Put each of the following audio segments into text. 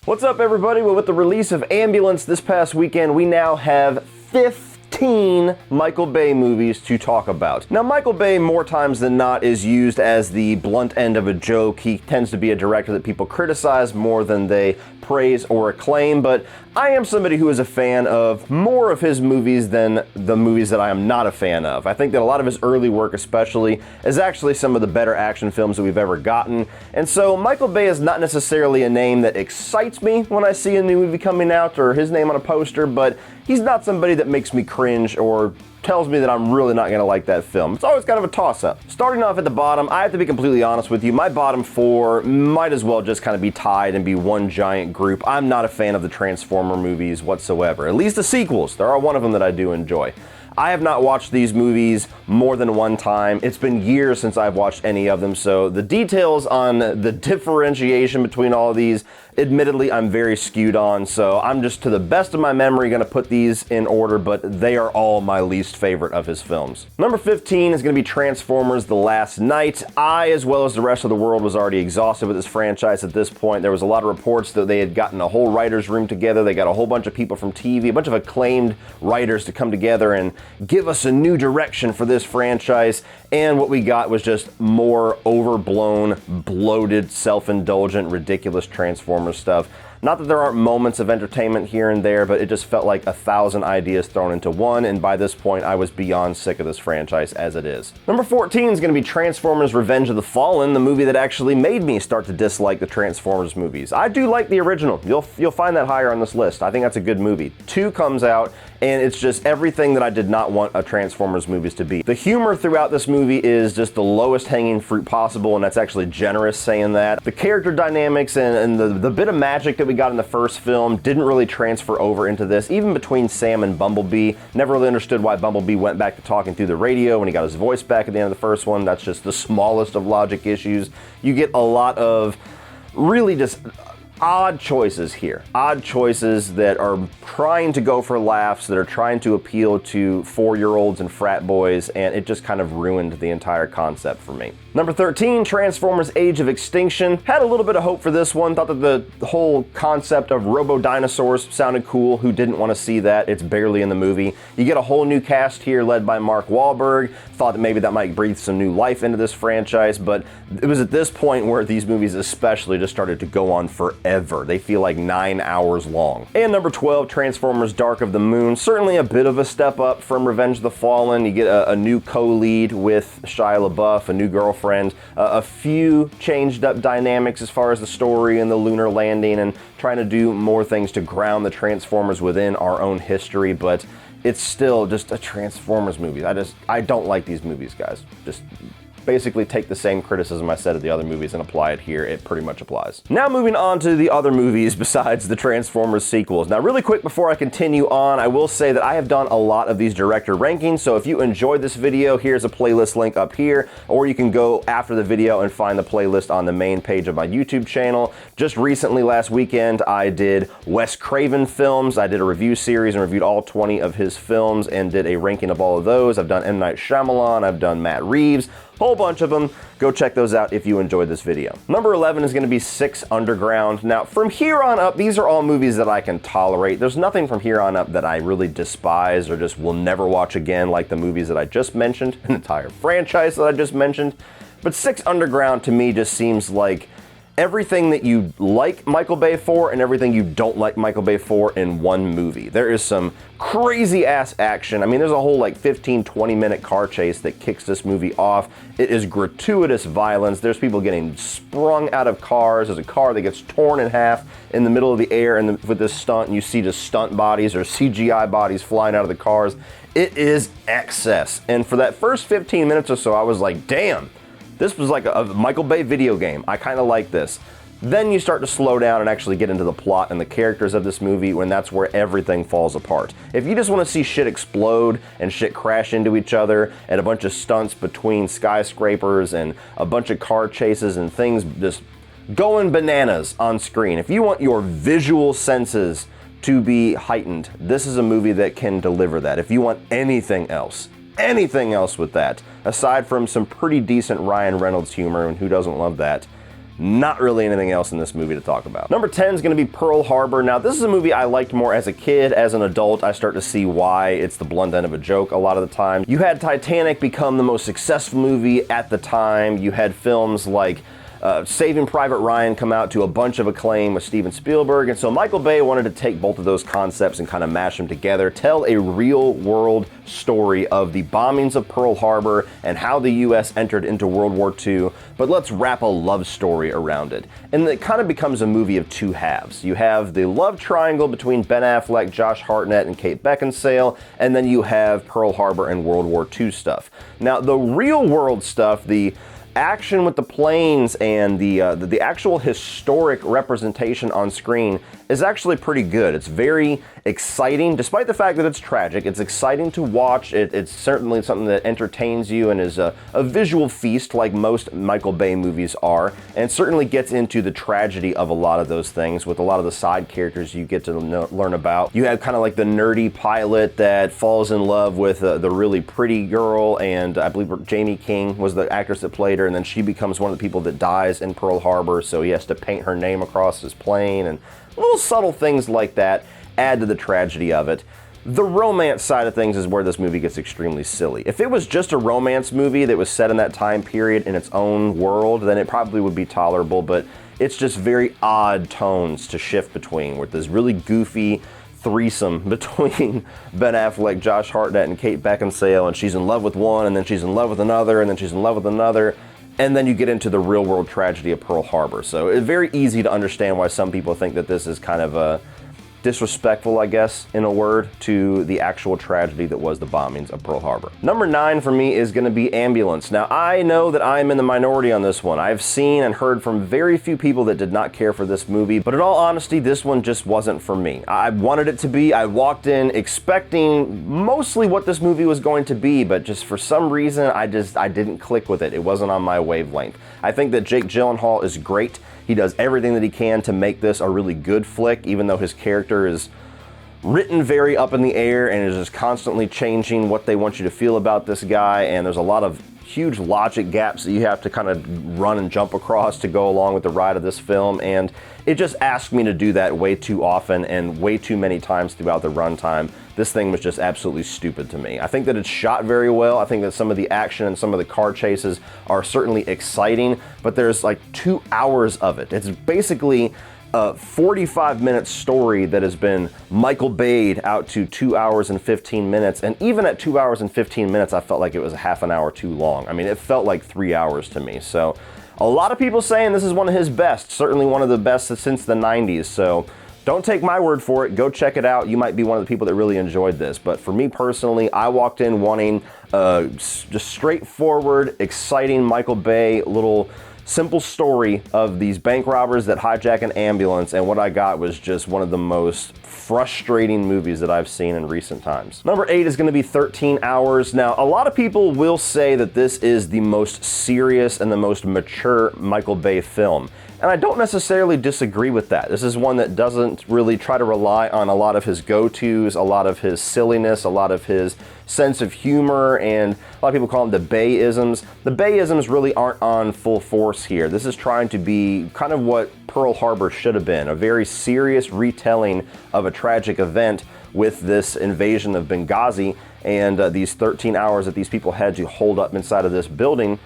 What's up, everybody? Well, with the release of Ambulance this past weekend, we now have 15 Michael Bay movies to talk about. Now, Michael Bay, more times than not, is used as the blunt end of a joke. He tends to be a director that people criticize more than they praise or acclaim, but I am somebody who is a fan of more of his movies than the movies that I am not a fan of. I think that a lot of his early work especially is actually some of the better action films that we've ever gotten, and so Michael Bay is not necessarily a name that excites me when I see a new movie coming out or his name on a poster, but he's not somebody that makes me cringe or tells me that I'm really not going to like that film. It's always kind of a toss-up. Starting off at the bottom, I have to be completely honest with you, my bottom four might as well just kind of be tied and be one giant group. I'm not a fan of the Transformer movies whatsoever, at least the sequels. There are one of them that I do enjoy. I have not watched these movies more than one time. It's been years since I've watched any of them, so the details on the differentiation between all of these, admittedly, I'm very skewed on, so I'm just, to the best of my memory, going to put these in order, but they are all my least favorite of his films. Number 15 is going to be Transformers: The Last Knight. I, as well as the rest of the world, was already exhausted with this franchise at this point. There was a lot of reports that they had gotten a whole writer's room together. They got a whole bunch of people from TV, a bunch of acclaimed writers to come together and give us a new direction for this franchise, and what we got was just more overblown, bloated, self-indulgent, ridiculous Transformers stuff. Not that there aren't moments of entertainment here and there, but it just felt like 1,000 ideas thrown into one, and by this point I was beyond sick of this franchise as it is. Number 14 is going to be Transformers: Revenge of the Fallen, the movie that actually made me start to dislike the Transformers movies. I do like the original. You'll find that higher on this list. I think that's a good movie. 2 comes out, and it's just everything that I did not want a Transformers movies to be. The humor throughout this movie is just the lowest hanging fruit possible, and that's actually generous saying that. The character dynamics and the bit of magic that we got in the first film didn't really transfer over into this, even between Sam and Bumblebee. Never really understood why Bumblebee went back to talking through the radio when he got his voice back at the end of the first one. That's just the smallest of logic issues. You get a lot of really just odd choices here. Odd choices that are trying to go for laughs, that are trying to appeal to 4-year-olds and frat boys, and it just kind of ruined the entire concept for me. Number 13, Transformers: Age of Extinction. Had a little bit of hope for this one. Thought that the whole concept of robo-dinosaurs sounded cool. Who didn't want to see that? It's barely in the movie. You get a whole new cast here led by Mark Wahlberg. Thought that maybe that might breathe some new life into this franchise, but it was at this point where these movies especially just started to go on forever. They feel like 9 hours long. And number 12, Transformers: Dark of the Moon. Certainly a bit of a step up from Revenge of the Fallen. You get a new co-lead with Shia LaBeouf, a new girlfriend, a few changed up dynamics as far as the story and the lunar landing, and trying to do more things to ground the Transformers within our own history, but it's still just a Transformers movie. I don't like these movies, guys. Just basically take the same criticism I said of the other movies and apply it here. It pretty much applies. Now moving on to the other movies besides the Transformers sequels. Now really quick before I continue on, I will say that I have done a lot of these director rankings, so if you enjoyed this video, here's a playlist link up here, or you can go after the video and find the playlist on the main page of my YouTube channel. Just recently, last weekend, I did Wes Craven films. I did a review series and reviewed all 20 of his films and did a ranking of all of those. I've done M. Night Shyamalan, I've done Matt Reeves, whole bunch of them. Go check those out if you enjoyed this video. Number 11 is going to be 6 Underground. Now, from here on up, these are all movies that I can tolerate. There's nothing from here on up that I really despise or just will never watch again, like the movies that I just mentioned, an entire franchise that I just mentioned. But 6 Underground to me just seems like everything that you like Michael Bay for and everything you don't like Michael Bay for in one movie. There is some crazy ass action. I mean, there's a whole like 15-20 minute car chase that kicks this movie off. It is gratuitous violence. There's people getting sprung out of cars. There's a car that gets torn in half in the middle of the air and with this stunt, and you see just stunt bodies or CGI bodies flying out of the cars. It is excess. And for that first 15 minutes or so, I was like, damn, this was like a Michael Bay video game. I kind of like this. Then you start to slow down and actually get into the plot and the characters of this movie, when that's where everything falls apart. If you just want to see shit explode and shit crash into each other and a bunch of stunts between skyscrapers and a bunch of car chases and things just going bananas on screen, if you want your visual senses to be heightened, this is a movie that can deliver that. If you want anything else with that, aside from some pretty decent Ryan Reynolds humor, and who doesn't love that, Not really anything else in this movie to talk about. Number 10 is going to be Pearl Harbor. Now, this is a movie I liked more as a kid. As an adult, I start to see why it's the blunt end of a joke a lot of the time. You had Titanic become the most successful movie at the time. You had films like Saving Private Ryan come out to a bunch of acclaim with Steven Spielberg, and so Michael Bay wanted to take both of those concepts and kind of mash them together, tell a real-world story of the bombings of Pearl Harbor and how the U.S. entered into World War II, but let's wrap a love story around it. And it kind of becomes a movie of two halves. You have the love triangle between Ben Affleck, Josh Hartnett, and Kate Beckinsale, and then you have Pearl Harbor and World War II stuff. Now, the real-world stuff, the action with the planes and the actual historic representation on screen is actually pretty good. It's very exciting, despite the fact that it's tragic. It's exciting to watch. It's certainly something that entertains you and is a visual feast like most Michael Bay movies are, and certainly gets into the tragedy of a lot of those things with a lot of the side characters you get to learn about. You have kind of like the nerdy pilot that falls in love with the really pretty girl, and I believe Jamie King was the actress that played her, and then she becomes one of the people that dies in Pearl Harbor, so he has to paint her name across his plane, and little subtle things like that add to the tragedy of it. The romance side of things is where this movie gets extremely silly. If it was just a romance movie that was set in that time period in its own world, then it probably would be tolerable, but it's just very odd tones to shift between, with this really goofy threesome between Ben Affleck, Josh Hartnett, and Kate Beckinsale, and she's in love with one, and then she's in love with another, and then she's in love with another. And then you get into the real-world tragedy of Pearl Harbor. So it's very easy to understand why some people think that this is kind of disrespectful, I guess, in a word, to the actual tragedy that was the bombings of Pearl Harbor. Number 9 for me is going to be Ambulance. Now, I know that I'm in the minority on this one. I've seen and heard from very few people that did not care for this movie, but in all honesty, this one just wasn't for me. I wanted it to be. I walked in expecting mostly what this movie was going to be, but just for some reason, I didn't click with it. It wasn't on my wavelength. I think that Jake Gyllenhaal is great. He does everything that he can to make this a really good flick, even though his character is written very up in the air and is just constantly changing what they want you to feel about this guy, and there's a lot of huge logic gaps that you have to kind of run and jump across to go along with the ride of this film, and it just asked me to do that way too often and way too many times throughout the runtime. This thing was just absolutely stupid to me. I think that it's shot very well. I think that some of the action and some of the car chases are certainly exciting, but there's like 2 hours of it. It's basically a 45-minute story that has been Michael Bay'd out to 2 hours and 15 minutes, and even at 2 hours and 15 minutes, I felt like it was a half an hour too long. I mean, it felt like 3 hours to me. So a lot of people saying this is one of his best, certainly one of the best since the 90s, so don't take my word for it. Go check it out. You might be one of the people that really enjoyed this. But for me personally, I walked in wanting just straightforward, exciting Michael Bay, little simple story of these bank robbers that hijack an ambulance, and what I got was just one of the most frustrating movies that I've seen in recent times. Number 8 is going to be 13 Hours. Now, a lot of people will say that this is the most serious and the most mature Michael Bay film. And I don't necessarily disagree with that. This is one that doesn't really try to rely on a lot of his go-tos, a lot of his silliness, a lot of his sense of humor, and a lot of people call them the Bay-isms. The Bay-isms really aren't on full force here. This is trying to be kind of what Pearl Harbor should have been, a very serious retelling of a tragic event with this invasion of Benghazi and these 13 hours that these people had to hold up inside of this building.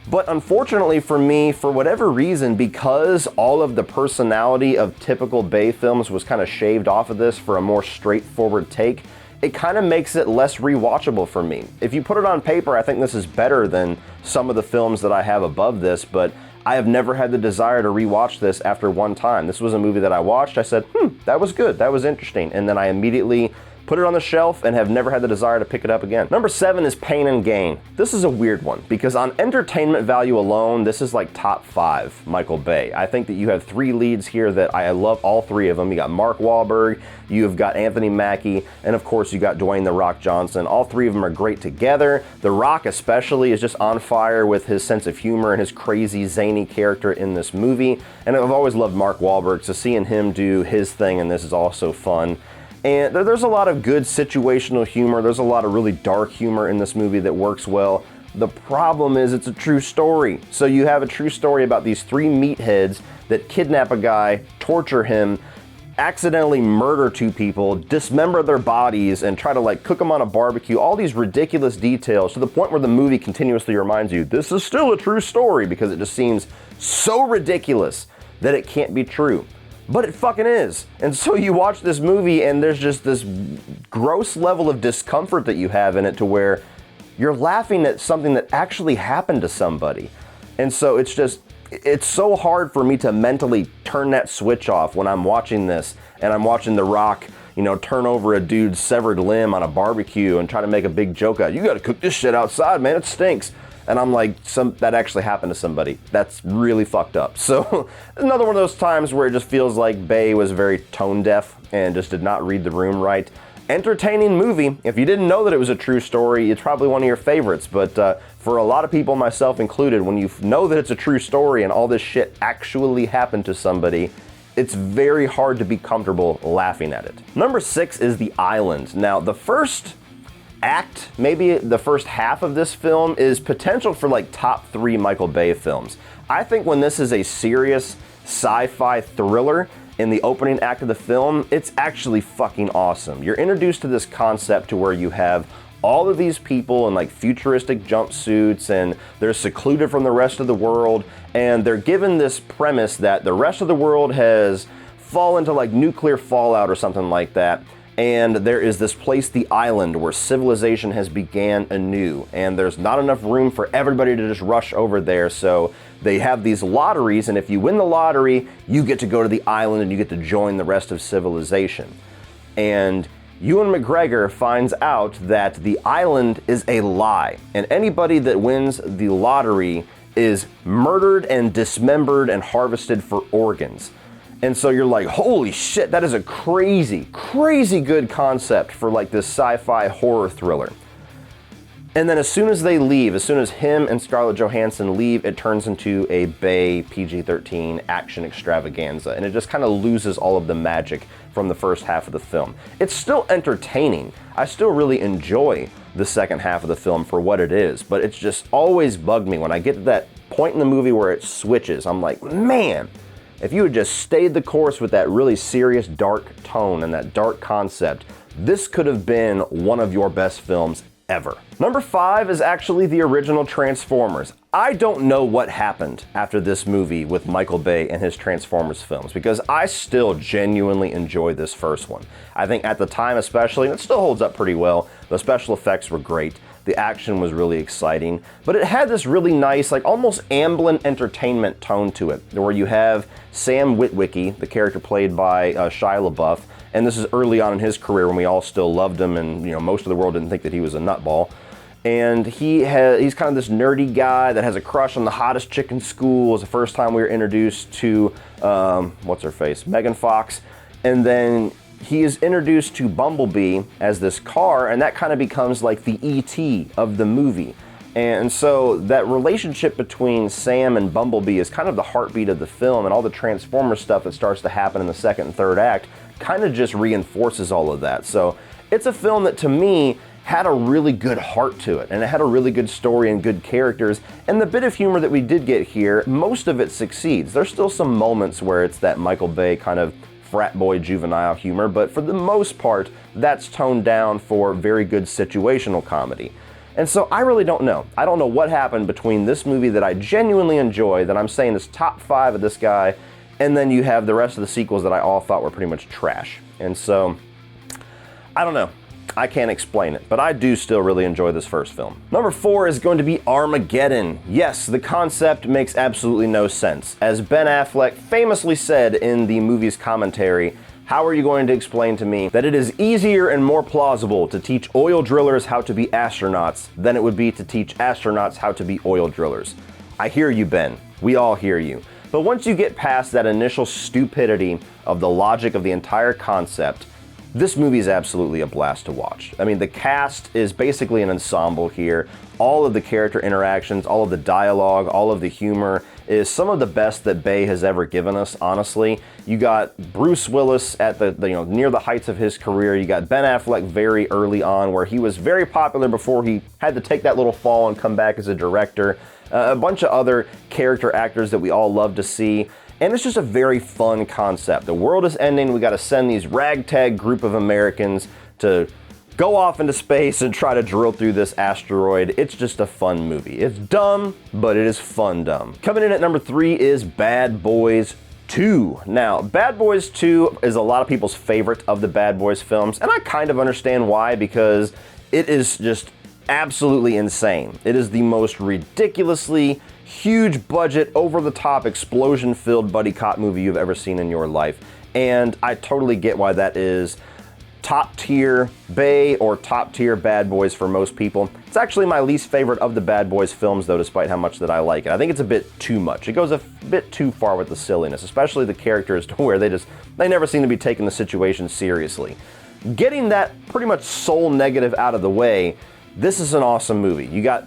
But unfortunately for me, for whatever reason, because all of the personality of typical Bay films was kind of shaved off of this for a more straightforward take, it kind of makes it less rewatchable for me. If you put it on paper, I think this is better than some of the films that I have above this, but I have never had the desire to rewatch this after one time. This was a movie that I watched, I said, that was good, that was interesting, and then I immediately put it on the shelf and have never had the desire to pick it up again. Number 7 is Pain and Gain. This is a weird one because on entertainment value alone, this is like top 5 Michael Bay. I think that you have 3 leads here that I love all 3 of them. You got Mark Wahlberg, you've got Anthony Mackie, and of course you got Dwayne "The Rock" Johnson. All 3 of them are great together. The Rock especially is just on fire with his sense of humor and his crazy zany character in this movie. And I've always loved Mark Wahlberg, so seeing him do his thing in this is also fun. And there's a lot of good situational humor. There's a lot of really dark humor in this movie that works well. The problem is it's a true story. So you have a true story about these three meatheads that kidnap a guy, torture him, accidentally murder two people, dismember their bodies, and try to like cook them on a barbecue. All these ridiculous details to the point where the movie continuously reminds you, this is still a true story, because it just seems so ridiculous that it can't be true. But it fucking is. And so you watch this movie and there's just this gross level of discomfort that you have in it to where you're laughing at something that actually happened to somebody. And so it's so hard for me to mentally turn that switch off when I'm watching this and I'm watching The Rock, turn over a dude's severed limb on a barbecue and try to make a big joke out. You gotta cook this shit outside, man, it stinks. And I'm like, that actually happened to somebody. That's really fucked up. So another one of those times where it just feels like Bay was very tone deaf and just did not read the room right. Entertaining movie. If you didn't know that it was a true story, it's probably one of your favorites. But for a lot of people, myself included, when you know that it's a true story and all this shit actually happened to somebody, it's very hard to be comfortable laughing at it. Number 6 is The Island. Now, the first act, maybe the first half of this film, is potential for like top 3 Michael Bay films. I think when this is a serious sci-fi thriller in the opening act of the film, it's actually fucking awesome. You're introduced to this concept to where you have all of these people in like futuristic jumpsuits and they're secluded from the rest of the world, and they're given this premise that the rest of the world has fallen to like nuclear fallout or something like that. And there is this place, the island, where civilization has began anew, and there's not enough room for everybody to just rush over there, so they have these lotteries, and if you win the lottery, you get to go to the island and you get to join the rest of civilization. And Ewan McGregor finds out that the island is a lie, and anybody that wins the lottery is murdered and dismembered and harvested for organs. And so you're like, holy shit, that is a crazy, crazy good concept for like this sci-fi horror thriller. And then as soon as they leave, as soon as him and Scarlett Johansson leave, it turns into a Bay PG-13 action extravaganza. And it just kind of loses all of the magic from the first half of the film. It's still entertaining. I still really enjoy the second half of the film for what it is, but it's just always bugged me when I get to that point in the movie where it switches. I'm like, man, if you had just stayed the course with that really serious, dark tone and that dark concept, this could have been one of your best films ever. Number 5 is actually the original Transformers. I don't know what happened after this movie with Michael Bay and his Transformers films, because I still genuinely enjoy this first one. I think at the time especially, and it still holds up pretty well, the special effects were great. The action was really exciting, but it had this really nice, like almost Amblin entertainment tone to it, where you have Sam Witwicky, the character played by Shia LaBeouf, and this is early on in his career when we all still loved him, and most of the world didn't think that he was a nutball. And he's kind of this nerdy guy that has a crush on the hottest chick in school. It was the first time we were introduced to what's her face, Megan Fox, and then he is introduced to Bumblebee as this car, and that kind of becomes like the E.T. of the movie. And so that relationship between Sam and Bumblebee is kind of the heartbeat of the film, and all the Transformers stuff that starts to happen in the second and third act kind of just reinforces all of that. So it's a film that to me had a really good heart to it, and it had a really good story and good characters, and the bit of humor that we did get here, most of it succeeds. There's still some moments where it's that Michael Bay kind of frat boy juvenile humor, but for the most part, that's toned down for very good situational comedy. And so I really don't know. I don't know what happened between this movie that I genuinely enjoy, that I'm saying is top 5 of this guy, and then you have the rest of the sequels that I all thought were pretty much trash. And so, I don't know. I can't explain it, but I do still really enjoy this first film. Number 4 is going to be Armageddon. Yes, the concept makes absolutely no sense. As Ben Affleck famously said in the movie's commentary, how are you going to explain to me that it is easier and more plausible to teach oil drillers how to be astronauts than it would be to teach astronauts how to be oil drillers? I hear you, Ben. We all hear you. But once you get past that initial stupidity of the logic of the entire concept, This movie is absolutely a blast to watch. I mean, the cast is basically an ensemble here. All of the character interactions, all of the dialogue, all of the humor is some of the best that Bay has ever given us, honestly. You got Bruce Willis at the near the heights of his career. You got Ben Affleck very early on, where he was very popular before he had to take that little fall and come back as a director. A bunch of other character actors that we all love to see. And it's just a very fun concept. The world is ending. We got to send these ragtag group of Americans to go off into space and try to drill through this asteroid. It's just a fun movie. It's dumb, but it is fun dumb. Coming in at number 3 is Bad Boys 2. Now, Bad Boys 2 is a lot of people's favorite of the Bad Boys films, and I kind of understand why, because it is just absolutely insane. It is the most ridiculously huge budget, over-the-top, explosion-filled buddy cop movie you've ever seen in your life, and I totally get why that is top-tier Bay or top-tier Bad Boys for most people. It's actually my least favorite of the Bad Boys films, though, despite how much that I like it. I think it's a bit too much. It goes a bit too far with the silliness, especially the characters, to where they never seem to be taking the situation seriously. Getting that pretty much soul negative out of the way, this is an awesome movie. You got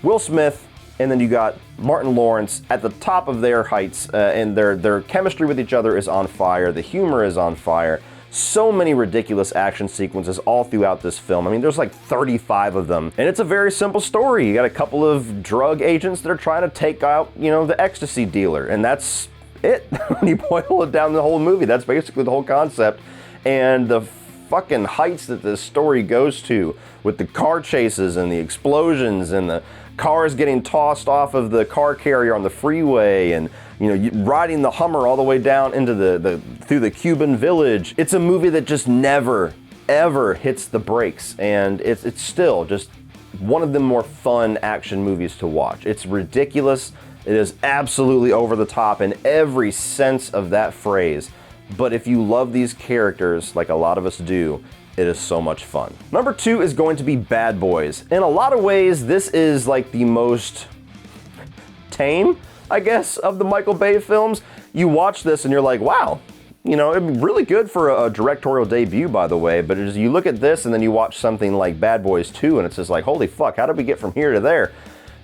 Will Smith, and then you got Martin Lawrence at the top of their heights, and their chemistry with each other is on fire. The humor is on fire. So many ridiculous action sequences all throughout this film. I mean, there's like 35 of them. And it's a very simple story. You got a couple of drug agents that are trying to take out, the ecstasy dealer. And that's it. When you boil it down, the whole movie, that's basically the whole concept. And the fucking heights that this story goes to, with the car chases and the explosions and the cars getting tossed off of the car carrier on the freeway, and riding the Hummer all the way down into through the Cuban village. It's a movie that just never ever hits the brakes, and it's still just one of the more fun action movies to watch. It's ridiculous. It is absolutely over the top in every sense of that phrase. But if you love these characters, like a lot of us do, it is so much fun. Number 2 is going to be Bad Boys. In a lot of ways, this is like the most tame, I guess, of the Michael Bay films. You watch this and you're like, wow, it'd be really good for a directorial debut, by the way, but as you look at this and then you watch something like Bad Boys 2 and it's just like, holy fuck, how did we get from here to there?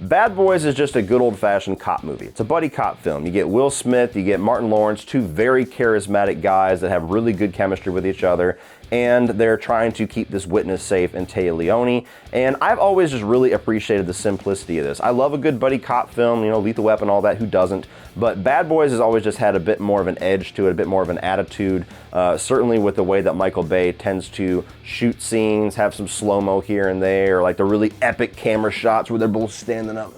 Bad Boys is just a good old-fashioned cop movie. It's a buddy cop film. You get Will Smith, you get Martin Lawrence, two very charismatic guys that have really good chemistry with each other, and they're trying to keep this witness safe in Taya Leone. And I've always just really appreciated the simplicity of this. I love a good buddy cop film, Lethal Weapon, all that, who doesn't? But Bad Boys has always just had a bit more of an edge to it, a bit more of an attitude, certainly with the way that Michael Bay tends to shoot scenes, have some slow-mo here and there, like the really epic camera shots where they're both standing up,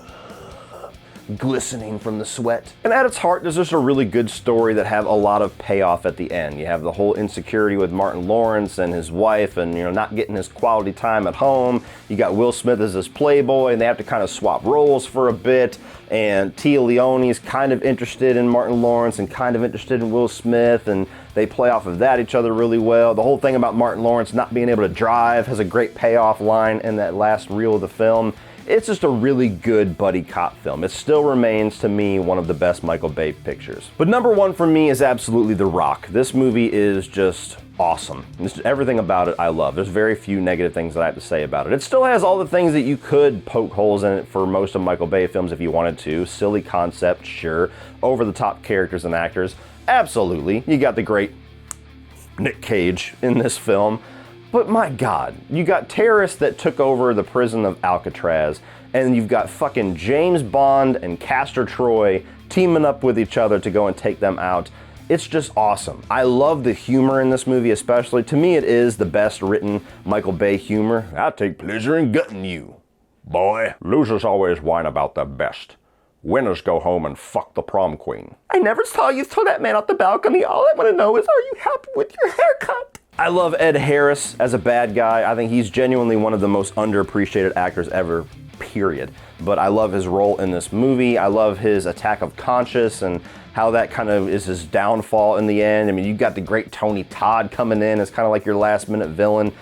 glistening from the sweat. And at its heart, there's just a really good story that have a lot of payoff at the end. You have the whole insecurity with Martin Lawrence and his wife and, not getting his quality time at home. You got Will Smith as this playboy, and they have to kind of swap roles for a bit. And Taya Leone's kind of interested in Martin Lawrence and kind of interested in Will Smith, and they play off of that each other really well. The whole thing about Martin Lawrence not being able to drive has a great payoff line in that last reel of the film. It's just a really good buddy cop film. It still remains, to me, one of the best Michael Bay pictures. But number 1 for me is absolutely The Rock. This movie is just awesome. Everything about it I love. There's very few negative things that I have to say about it. It still has all the things that you could poke holes in it for most of Michael Bay films if you wanted to. Silly concept, sure. Over-the-top characters and actors, absolutely. You got the great Nick Cage in this film. But my God, you got terrorists that took over the prison of Alcatraz, and you've got fucking James Bond and Castor Troy teaming up with each other to go and take them out. It's just awesome. I love the humor in this movie especially. To me, it is the best written Michael Bay humor. I take pleasure in gutting you, boy. Losers always whine about their best. Winners go home and fuck the prom queen. I never saw you throw that man off the balcony. All I want to know is, are you happy with your haircut? I love Ed Harris as a bad guy. I think he's genuinely one of the most underappreciated actors ever, period. But I love his role in this movie. I love his attack of conscience and how that kind of is his downfall in the end. I mean, you got the great Tony Todd coming in as kind of like your last minute villain.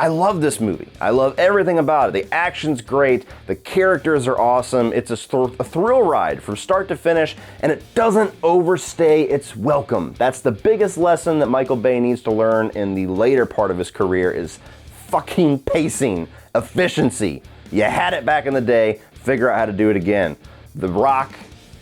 I love this movie. I love everything about it. The action's great, the characters are awesome, it's a thrill ride from start to finish, and it doesn't overstay its welcome. That's the biggest lesson that Michael Bay needs to learn in the later part of his career is fucking pacing, efficiency. You had it back in the day, figure out how to do it again. The Rock,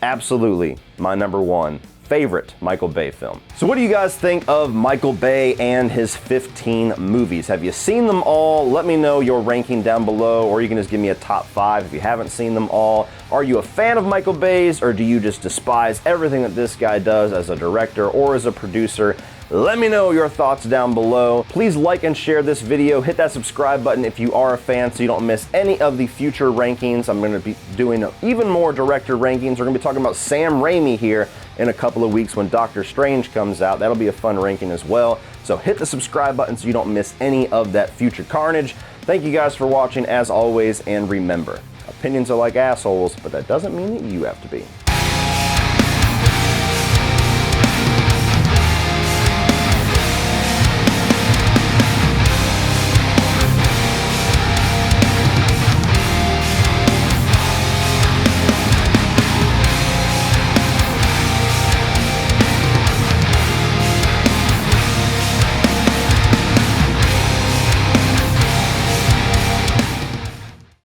absolutely my #1 favorite Michael Bay film. So what do you guys think of Michael Bay and his 15 movies? Have you seen them all? Let me know your ranking down below, or you can just give me a top 5 if you haven't seen them all. Are you a fan of Michael Bay's, or do you just despise everything that this guy does as a director or as a producer? Let me know your thoughts down below. Please like and share this video. Hit that subscribe button if you are a fan so you don't miss any of the future rankings. I'm going to be doing even more director rankings. We're going to be talking about Sam Raimi here in a couple of weeks when Doctor Strange comes out. That'll be a fun ranking as well. So hit the subscribe button so you don't miss any of that future carnage. Thank you guys for watching as always, and remember, opinions are like assholes, but that doesn't mean that you have to be.